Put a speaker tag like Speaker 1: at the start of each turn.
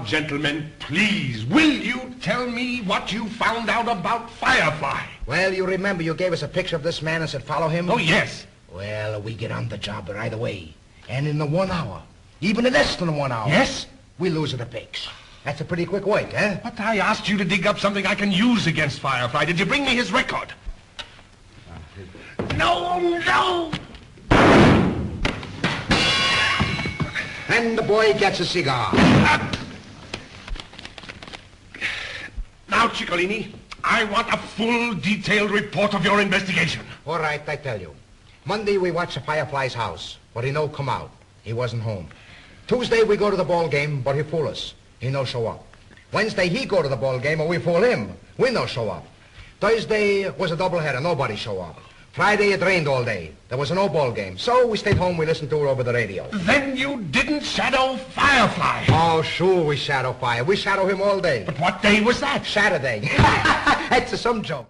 Speaker 1: Gentlemen, please, will you tell me what you found out about Firefly?
Speaker 2: Well, you remember you gave us a picture of this man and said follow him?
Speaker 1: Oh, yes.
Speaker 2: Well, we get on the job right away. And in the 1 hour, even in less than 1 hour...
Speaker 1: Yes?
Speaker 2: We lose the pics. That's a pretty quick work, eh?
Speaker 1: But I asked you to dig up something I can use against Firefly. Did you bring me his record? No!
Speaker 2: And the boy gets a cigar.
Speaker 1: Now, Ciccolini, I want a full, detailed report of your investigation.
Speaker 2: All right, I tell you. Monday, we watch the Firefly's house, but he no come out. He wasn't home. Tuesday, we go to the ball game, but he fool us. He no show up. Wednesday, he go to the ball game, and we fool him. We no show up. Thursday was a doubleheader. Nobody show up. Friday, it rained all day. There was no ball game. So we stayed home. We listened to her over the radio.
Speaker 1: Then you didn't shadow Firefly.
Speaker 2: Oh, sure, we shadow Fire. We shadow him all day.
Speaker 1: But what day was that?
Speaker 2: Saturday. That's some joke.